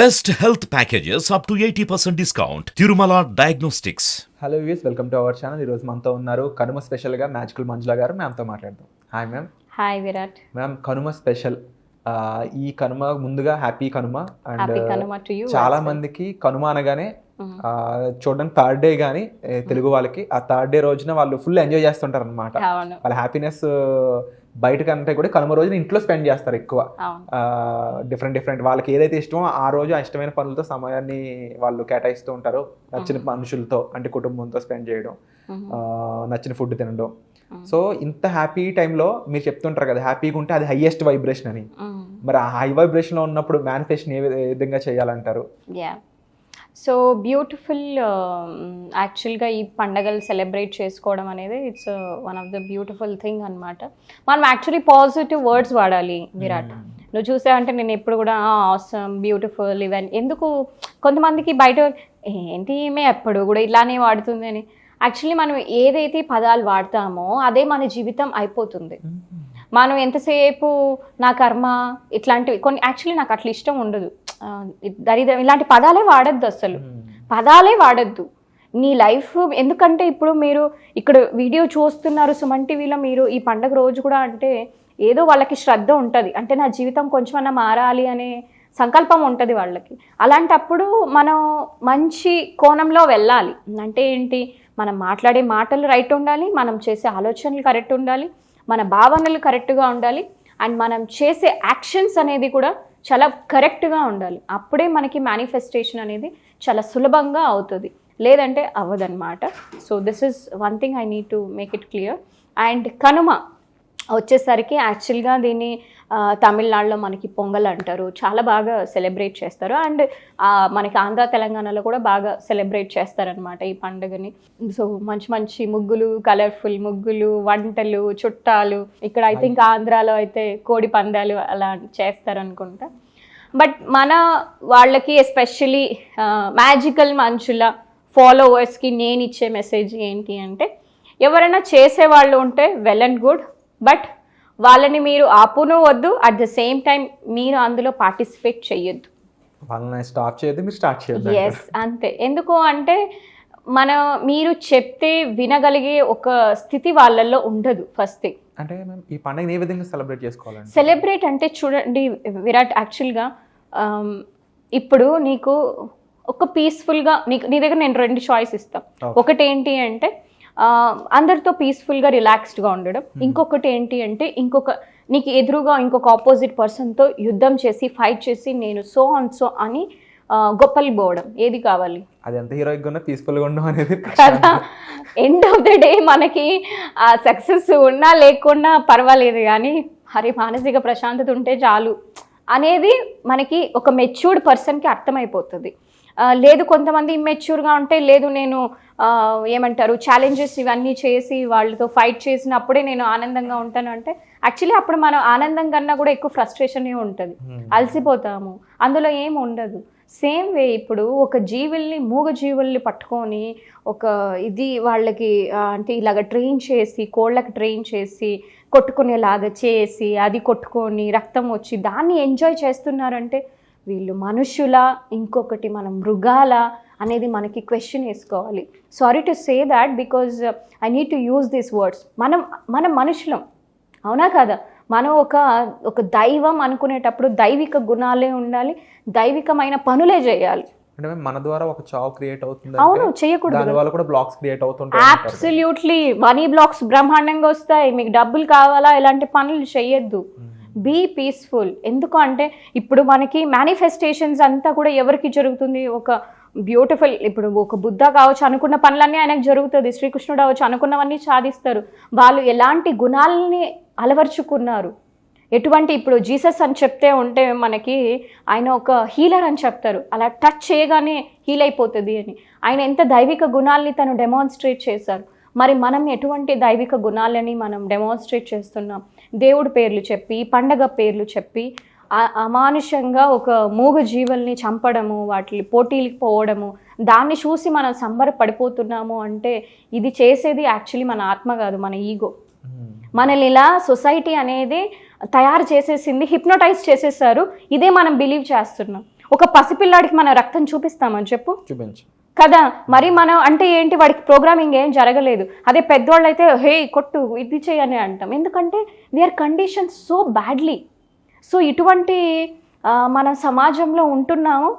Best health packages up to 80% discount. Tirumala Diagnostics. Hello views, welcome to our channel. ఈరోజు మనతో ఉన్నారు కనుమ స్పెషల్గా magical మంజుల గారు. మ్యామ్తో మాట్లాడదాం. Hi ma'am. Hi Virat. Ma'am, Kanuma special. ఈ కనుమ ముందుగా హ్యాపీ కనుమ. అండ్ చాలా మందికి కనుమ అనగానే చూడడానికి థర్డ్ డే కానీ తెలుగు వాళ్ళకి ఆ థర్డ్ డే రోజున వాళ్ళు ఫుల్ ఎంజాయ్ చేస్తుంటారు అనమాట. వాళ్ళ హ్యాపీనెస్ బయట కంటే కూడా కనుమ రోజున ఇంట్లో స్పెండ్ చేస్తారు ఎక్కువ. డిఫరెంట్ వాళ్ళకి ఏదైతే ఇష్టమో ఆ రోజు ఆ ఇష్టమైన పనులతో సమయాన్ని వాళ్ళు కేటాయిస్తూ ఉంటారు. నచ్చిన మనుషులతో అంటే కుటుంబంతో స్పెండ్ చేయడం, నచ్చిన ఫుడ్ తినడం. సో ఇంత హ్యాపీ టైంలో మీరు చెప్తుంటారు కదా, హ్యాపీగా ఉంటే అది హైయెస్ట్ వైబ్రేషన్ అని. మరి ఆ హై వైబ్రేషన్లో ఉన్నప్పుడు మేనిఫెస్టేషన్ ఏ విధంగా చేయాలంటారు? So beautiful. యాక్చువల్గా ఈ పండగలు సెలబ్రేట్ చేసుకోవడం అనేది it's one of the beautiful thing అనమాట. మనం యాక్చువల్లీ పాజిటివ్ వర్డ్స్ వాడాలి విరాట్. నువ్వు చూసావంటే నేను ఎప్పుడు కూడా ఆసమ్, బ్యూటిఫుల్, ఇవన్నీ ఎందుకు కొంతమందికి బయట ఏంటి ఈమె ఎప్పుడు కూడా ఇలానే వాడుతుంది అని. యాక్చువల్లీ మనం ఏదైతే పదాలు వాడతామో అదే మన జీవితం అయిపోతుంది. మనం ఎంతసేపు నా కర్మ ఇట్లాంటివి కొన్ని యాక్చువల్లీ నాకు అట్లా ఇష్టం ఉండదు. దరిద్రం ఇలాంటి పదాలే వాడద్దు, అసలు పదాలే వాడద్దు నీ లైఫ్. ఎందుకంటే ఇప్పుడు మీరు ఇక్కడ వీడియో చూస్తున్నారు సుమన్ టీవీలో, మీరు ఈ పండగ రోజు కూడా అంటే ఏదో వాళ్ళకి శ్రద్ధ ఉంటుంది, అంటే నా జీవితం కొంచెమన్నా మారాలి అనే సంకల్పం ఉంటుంది వాళ్ళకి. అలాంటప్పుడు మనం మంచి కోణంలో వెళ్ళాలి. అంటే ఏంటి, మనం మాట్లాడే మాటలు రైట్ ఉండాలి, మనం చేసే ఆలోచనలు కరెక్ట్ ఉండాలి, మన భావనలు కరెక్ట్గా ఉండాలి, అండ్ మనం చేసే యాక్షన్స్ అనేది కూడా చాలా కరెక్ట్గా ఉండాలి. అప్పుడే మనకి మేనిఫెస్టేషన్ అనేది చాలా సులభంగా అవుతుంది, లేదంటే అవ్వదన్నమాట. So this is one thing I need to make it clear. And Kanuma వచ్చేసరికి యాక్చువల్గా దీన్ని తమిళనాడులో మనకి పొంగల్ అంటారు, చాలా బాగా సెలబ్రేట్ చేస్తారు. అండ్ మనకి ఆంధ్ర తెలంగాణలో కూడా బాగా సెలబ్రేట్ చేస్తారనమాట ఈ పండుగని. సో మంచి మంచి ముగ్గులు, కలర్ఫుల్ ముగ్గులు, వంటలు, చుట్టాలు. ఇక్కడ ఐ థింక్ ఆంధ్రాలో అయితే కోడి పందాలు అలా చేస్తారనుకుంటా. బట్ మన వాళ్ళకి ఎస్పెషలీ మ్యాజికల్ మనుషుల ఫాలోవర్స్కి నేను ఇచ్చే మెసేజ్ ఏంటి అంటే, ఎవరైనా చేసేవాళ్ళు ఉంటే వెల్ అండ్ గుడ్, బట్ వాళ్ళని మీరు ఆపును వద్దు, అట్ ద సేమ్ టైం మీరు అందులో పార్టిసిపేట్ చెయ్యొద్దు. వాళ్ళని స్టాప్ చేయొద్దు, మీరు స్టార్ట్ చేయొద్దు. ఎస్, అంతే. ఎందుకు అంటే మీరు చెప్తే వినగలిగే ఒక స్థితి వాళ్ళల్లో ఉండదు ఫస్ట్ థింగ్. అంటే ఈ పండుగ ఏ విధంగా సెలబ్రేట్ చేసుకోవాలండి? సెలబ్రేట్ అంటే చూడండి విరాట్, యాక్చువల్గా ఇప్పుడు నీకు ఒక పీస్ఫుల్గా నీ దగ్గర నేను రెండు చాయిస్ ఇస్తాను. ఒకటి ఏంటి అంటే అందరితో పీస్ఫుల్గా రిలాక్స్డ్గా ఉండడం. ఇంకొకటి ఏంటి అంటే నీకు ఎదురుగా ఇంకొక ఆపోజిట్ పర్సన్తో యుద్ధం చేసి ఫైట్ చేసి నేను సో అని గొప్పలు పోవడం. ఏది కావాలి? అది ఎంత హీరోయిక్గా ఉన్నా పీస్ఫుల్గా ఉండడం అనేది కదా. ఎండ్ ఆఫ్ ద డే మనకి ఆ సక్సెస్ ఉన్నా లేకున్నా పర్వాలేదు, కానీ హరి మానసిక ప్రశాంతత ఉంటే చాలు అనేది మనకి ఒక మెచ్యూర్డ్ పర్సన్కి అర్థమైపోతుంది. లేదు కొంతమంది ఇమ్మెచ్యూర్గా ఉంటే, లేదు నేను ఏమంటారు ఛాలెంజెస్ ఇవన్నీ చేసి వాళ్ళతో ఫైట్ చేసినప్పుడే నేను ఆనందంగా ఉంటాను అంటే, యాక్చువల్లీ అప్పుడు మనం ఆనందం కన్నా కూడా ఎక్కువ ఫ్రస్ట్రేషనే ఉంటుంది, అలసిపోతాము, అందులో ఏం ఉండదు. సేమ్ వే ఇప్పుడు ఒక జీవుల్ని, మూగ జీవుల్ని పట్టుకొని ఇది వాళ్ళకి అంటే ఇలాగ ట్రైన్ చేసి, కోళ్ళకి ట్రైన్ చేసి కొట్టుకునేలాగా చేసి అది కొట్టుకొని రక్తం వచ్చి దాన్ని ఎంజాయ్ చేస్తున్నారంటే వీళ్ళు మనుషుల, ఇంకొకటి మనం మృగాల అనేది మనకి క్వశ్చన్ వేసుకోవాలి. Sorry to say that because I need to use these words. మనం మనుషులం, అవునా కదా? మనం ఒక దైవం అనుకునేటప్పుడు దైవిక గుణాలే ఉండాలి, దైవికమైన పనులే చేయాలి. అంటే మన ద్వారా ఒక చావ్ క్రియేట్ అవుతుంది. అవును, చేయకూడదు. దానివల్ల కూడా బ్లాక్స్ క్రియేట్ అవుతుంటాయి. అబ్సల్యూట్లీ మనీ బ్లాక్స్ బ్రహ్మాండంగా వస్తాయి. మీకు డబ్బులు కావాలా, ఇలాంటి పనులు చేయొద్దు. Be peaceful. ఎందుకు అంటే ఇప్పుడు మనకి మేనిఫెస్టేషన్స్ అంతా కూడా ఎవరికి జరుగుతుంది? ఒక బ్యూటిఫుల్, ఇప్పుడు ఒక బుద్ధ కావచ్చు, అనుకున్న పనులన్నీ ఆయనకు జరుగుతుంది. శ్రీకృష్ణుడు కావచ్చు, అనుకున్నవన్నీ సాధిస్తారు. వాళ్ళు ఎలాంటి గుణాలని అలవర్చుకున్నారు, ఎటువంటి, ఇప్పుడు జీసస్ అని చెప్తే ఉంటే మనకి ఆయన ఒక హీలర్ అని చెప్తారు, అలా టచ్ చేయగానే హీల్ అయిపోతుంది అని. ఆయన ఎంత దైవిక గుణాలని తను డెమాన్స్ట్రేట్ చేశారు. మరి మనం ఎటువంటి దైవిక గుణాలని మనం డెమాన్స్ట్రేట్ చేస్తున్నాం? దేవుడి పేర్లు చెప్పి, పండగ పేర్లు చెప్పి అమానుషంగా ఒక మూగ జీవుల్ని చంపడము, వాటి పోటీలకు పోవడము, దాన్ని చూసి మనం సంబరపడిపోతున్నాము అంటే ఇది చేసేది యాక్చువల్లీ మన ఆత్మ కాదు, మన ఈగో. మనల్ని ఇలా సొసైటీ అనేది తయారు చేసేసింది, హిప్నోటైజ్ చేసేసారు. ఇదే మనం బిలీవ్ చేస్తున్నాం. ఒక పసిపిల్లాడికి మన రక్తం చూపిస్తామని చెప్పు చూపించు. కదా. మరి మనం అంటే ఏంటి, వాడికి ప్రోగ్రామింగ్ ఏం జరగలేదు. అదే పెద్దవాళ్ళు అయితే హే కొట్టు ఇది చేయని అంటాం, ఎందుకంటే we're condition so badly. So ఇటువంటి మన సమాజంలో ఉంటున్నాము.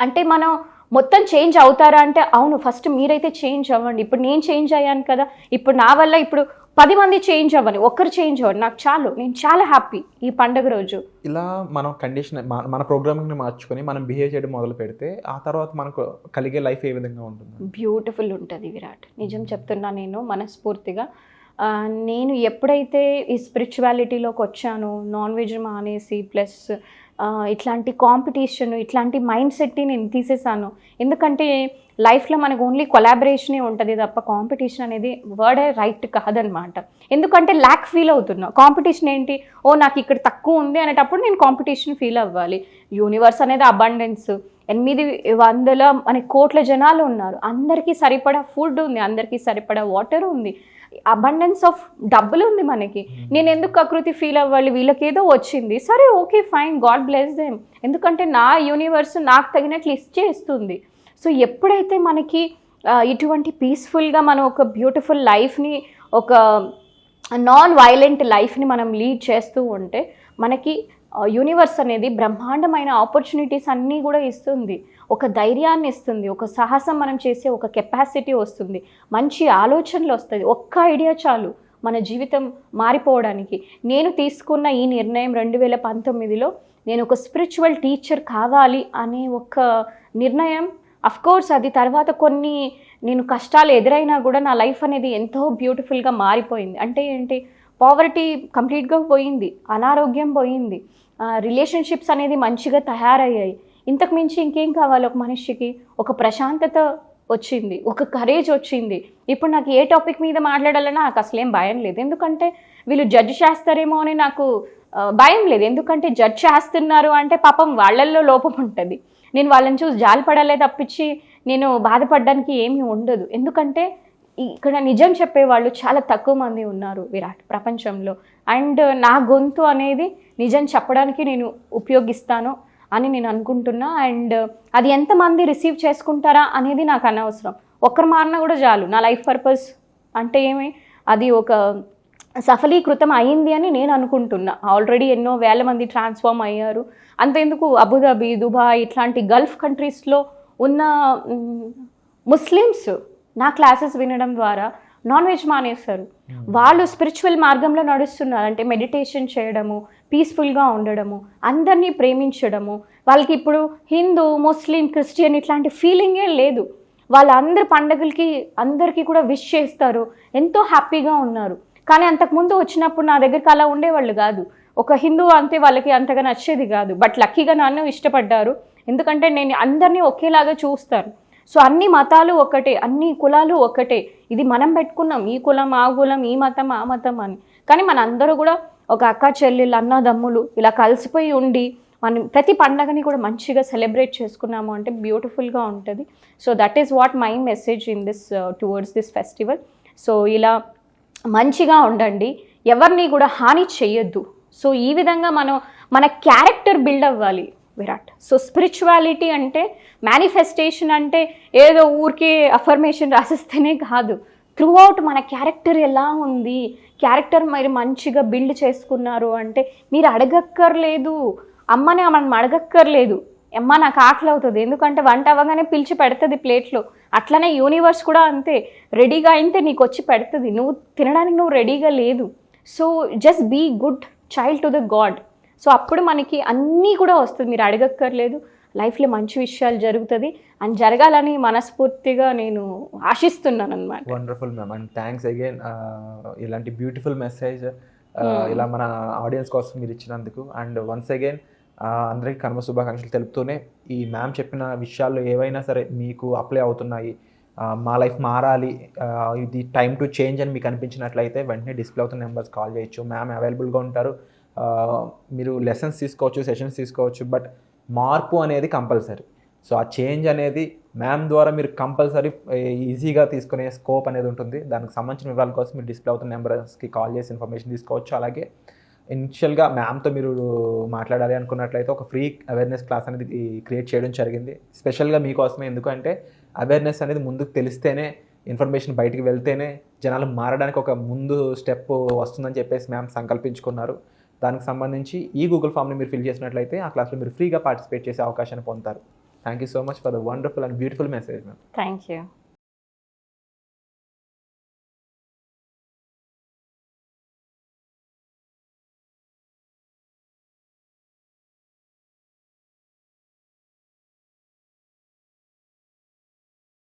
అంటే మనం మొత్తం చేంజ్ అవుతారా అంటే అవును, ఫస్ట్ మీరైతే చేంజ్ అవ్వండి. ఇప్పుడు నేను చేంజ్ అయ్యాను కదా, ఇప్పుడు నా వల్ల ఇప్పుడు 10 మంది చేంజ్ అవ్వని, ఒక్కరు చేంజ్ అవ్వండి, నాకు చాలు, నేను చాలా హ్యాపీ ఈ పండుగ రోజు. ఇలా మనం కండిషన్ మన ప్రోగ్రామింగ్ని మార్చుకొని మనం బిహేవ్ చేయడం మొదలు పెడితే ఆ తర్వాత మనకు కలిగే లైఫ్ ఏ విధంగా ఉంటుంది? బ్యూటిఫుల్ ఉంటుంది విరాట్, నిజం చెప్తున్నా నేను మనస్ఫూర్తిగా. నేను ఎప్పుడైతే ఈ స్పిరిచువాలిటీలోకి వచ్చానో, నాన్ వెజ్ మానేసి ప్లస్ ఇట్లాంటి కాంపిటీషన్ ఇట్లాంటి మైండ్ సెట్ని నేను తీసేసాను. ఎందుకంటే లైఫ్లో మనకు ఓన్లీ కొలాబరేషనే ఉంటుంది తప్ప కాంపిటీషన్ అనేది వర్డే రైట్ కాదనమాట. ఎందుకంటే ల్యాక్ ఫీల్ అవుతున్నా. కాంపిటీషన్ ఏంటి, ఓ నాకు ఇక్కడ తక్కువ ఉంది అనేటప్పుడు నేను కాంపిటీషన్ ఫీల్ అవ్వాలి. యూనివర్స్ అనేది అబండెన్స్, 800 మన కోట్ల జనాలు ఉన్నారు, అందరికీ సరిపడా ఫుడ్ ఉంది, అందరికీ సరిపడా వాటర్ ఉంది, అబండెన్స్ ఆఫ్ డబ్బులు ఉంది మనకి. నేను ఎందుకు ప్రకృతి ఫీల్ అవ్వాలి, వీళ్ళకి ఏదో వచ్చింది సరే okay fine, God bless them, ఎందుకంటే నా యూనివర్స్ నాకు తగినట్లు ఇస్తుంది. సో ఎప్పుడైతే మనకి ఇటువంటి పీస్ఫుల్గా మనం ఒక బ్యూటిఫుల్ లైఫ్ని, ఒక నాన్ వైలెంట్ లైఫ్ని మనం లీడ్ చేస్తూ ఉంటే మనకి యూనివర్స్ అనేది బ్రహ్మాండమైన ఆపర్చునిటీస్ అన్నీ కూడా ఇస్తుంది. ఒక ధైర్యాన్ని ఇస్తుంది, ఒక సాహసం మనం చేసే ఒక కెపాసిటీ వస్తుంది, మంచి ఆలోచనలు వస్తుంది. ఒక్క ఐడియా చాలు మన జీవితం మారిపోవడానికి. నేను తీసుకున్న ఈ నిర్ణయం 2019లో నేను ఒక స్పిరిచువల్ టీచర్ కావాలి అనే ఒక నిర్ణయం. అఫ్కోర్స్ అది తర్వాత కొన్ని నేను కష్టాలు ఎదురైనా కూడా నా లైఫ్ అనేది ఎంతో బ్యూటిఫుల్గా మారిపోయింది. అంటే ఏంటి, పావర్టీ కంప్లీట్గా పోయింది, అనారోగ్యం పోయింది, రిలేషన్షిప్స్ అనేది మంచిగా తయారయ్యాయి. ఇంతకు మించి ఇంకేం కావాలి ఒక మనిషికి? ఒక ప్రశాంతత వచ్చింది, ఒక కరేజ్ వచ్చింది. ఇప్పుడు నాకు ఏ టాపిక్ మీద మాట్లాడాలన్నా నాకు అసలేం భయం లేదు, ఎందుకంటే వీళ్ళు జడ్జ్ చేస్తారేమో అని నాకు భయం లేదు. ఎందుకంటే జడ్జ్ చేస్తున్నారు అంటే పాపం వాళ్ళల్లో లోపం ఉంటుంది, నేను వాళ్ళని చూసి జాలిపడాలే తప్పించి నేను బాధపడడానికి ఏమీ ఉండదు. ఎందుకంటే ఇక్కడ నిజం చెప్పేవాళ్ళు చాలా తక్కువ మంది ఉన్నారు విరాట్ ప్రపంచంలో. అండ్ నా గొంతు అనేది నిజం చెప్పడానికి నేను ఉపయోగిస్తాను అని నేను అనుకుంటున్నా. అండ్ అది ఎంతమంది రిసీవ్ చేసుకుంటారా అనేది నాకు అనవసరం, ఒక్కరు మారినా కూడా చాలు. నా లైఫ్ పర్పస్ అంటే ఏమి, అది ఒక సఫలీకృతం అయింది అని నేను అనుకుంటున్నా. ఆల్రెడీ ఎన్నో వేల మంది ట్రాన్స్ఫార్మ్ అయ్యారు. అంతెందుకు అబుదాబి, దుబాయ్ ఇట్లాంటి గల్ఫ్ కంట్రీస్లో ఉన్న ముస్లిమ్స్ నా క్లాసెస్ వినడం ద్వారా నాన్ వెజ్ మానేస్తారు. వాళ్ళు స్పిరిచువల్ మార్గంలో నడుస్తున్నారు. అంటే మెడిటేషన్ చేయడము, పీస్ఫుల్గా ఉండడము, అందరినీ ప్రేమించడము. వాళ్ళకి ఇప్పుడు హిందూ, ముస్లిం, క్రిస్టియన్ ఇట్లాంటి ఫీలింగే లేదు. వాళ్ళందరి పండగలకి అందరికీ కూడా విష్ చేస్తారు, ఎంతో హ్యాపీగా ఉన్నారు. కానీ అంతకుముందు వచ్చినప్పుడు నా దగ్గరికి అలా ఉండేవాళ్ళు కాదు. ఒక హిందూ అంతే వాళ్ళకి అంతగా నచ్చేది కాదు. బట్ లక్కీగా నన్ను ఇష్టపడ్డారు, ఎందుకంటే నేను అందరినీ ఒకేలాగా చూస్తాను. సో అన్ని మతాలు ఒకటే, అన్ని కులాలు ఒకటే. ఇది మనం పెట్టుకున్నాం, ఈ కులం ఆ కులం, ఈ మతం ఆ మతం అని. కానీ మన అందరూ కూడా ఒక అక్క చెల్లెళ్ళు, అన్నదమ్ములు ఇలా కలిసిపోయి ఉండి మనం ప్రతి పండగని కూడా మంచిగా సెలబ్రేట్ చేసుకున్నాము అంటే బ్యూటిఫుల్గా ఉంటుంది. So that is what my message in this towards this festival. So ఇలా మంచిగా ఉండండి, ఎవరిని కూడా హాని చెయ్యొద్దు. సో ఈ విధంగా మన క్యారెక్టర్ బిల్డ్ అవ్వాలి విరాట్. సో స్పిరిచువాలిటీ అంటే, మేనిఫెస్టేషన్ అంటే ఏదో ఊరికే అఫర్మేషన్ రాసిస్తేనే కాదు. త్రూ అవుట్ మన క్యారెక్టర్ ఎలా ఉంది, క్యారెక్టర్ మీరు మంచిగా బిల్డ్ చేసుకున్నారు అంటే మీరు అడగక్కర్లేదు, అమ్మని మనం అడగక్కర్లేదు, అమ్మ నాకు ఆకలి అవుతుంది, ఎందుకంటే వంట అవ్వగానే పిలిచి పెడుతుంది ప్లేట్లో. అట్లనే యూనివర్స్ కూడా అంతే, రెడీగా అయితే నీకు వచ్చి పెడుతుంది, నువ్వు తినడానికి నువ్వు రెడీగా లేదు. So just be good child to the God. So అప్పుడు మనకి అన్నీ కూడా వస్తుంది, మీరు అడగక్కర్లేదు. లైఫ్లో మంచి విషయాలు జరుగుతుంది అని జరగాలని మనస్ఫూర్తిగా నేను ఆశిస్తున్నాను అనమాట. Wonderful ma'am, and thanks again ఇలాంటి బ్యూటిఫుల్ మెసేజ్ ఇలా మన ఆడియన్స్ కోసం మీరు ఇచ్చినందుకు. అండ్ వన్స్ అగైన్ అందరికీ కనుమ శుభాకాంక్షలు తెలుపుతూనే, ఈ మ్యామ్ చెప్పిన విషయాల్లో ఏవైనా సరే మీకు అప్లై అవుతున్నాయి, మా లైఫ్ మారాలి, ఇది టైం టు చేంజ్ అని మీకు అనిపించినట్లయితే వెంటనే డిస్ప్లే అవుతున్న నెంబర్స్ కాల్ చేయొచ్చు. మ్యామ్ అవైలబుల్గా ఉంటారు. మీరు లెసన్స్ తీసుకోవచ్చు, సెషన్స్ తీసుకోవచ్చు, బట్ మార్పు అనేది కంపల్సరీ. సో ఆ చేంజ్ అనేది మ్యామ్ ద్వారా మీరు కంపల్సరీ ఈజీగా తీసుకునే స్కోప్ అనేది ఉంటుంది. దానికి సంబంధించిన వివరాల కోసం మీరు డిస్ప్లే అవుతున్న నెంబర్స్కి కాల్ చేసి ఇన్ఫర్మేషన్ తీసుకోవచ్చు. అలాగే ఇనిషియల్గా మ్యామ్తో మీరు మాట్లాడాలి అనుకున్నట్లయితే ఒక ఫ్రీ అవేర్నెస్ క్లాస్ అనేది క్రియేట్ చేయడం జరిగింది, స్పెషల్గా మీకోసమే. ఎందుకంటే అవేర్నెస్ అనేది ముందుకు తెలిస్తేనే, ఇన్ఫర్మేషన్ బయటికి వెళ్తేనే జనాలు మారడానికి ఒక ముందు స్టెప్ వస్తుందని చెప్పేసి మ్యామ్ సంకల్పించుకున్నారు. దానికి సంబంధించి ఈ గూగుల్ ఫామ్ని మీరు ఫిల్ చేసినట్లయితే ఆ క్లాస్లో మీరు ఫ్రీగా పార్టిసిపేట్ చేసే అవకాశాన్ని పొందుతారు. Thank you so much for the wonderful and beautiful message ma'am. Thank you.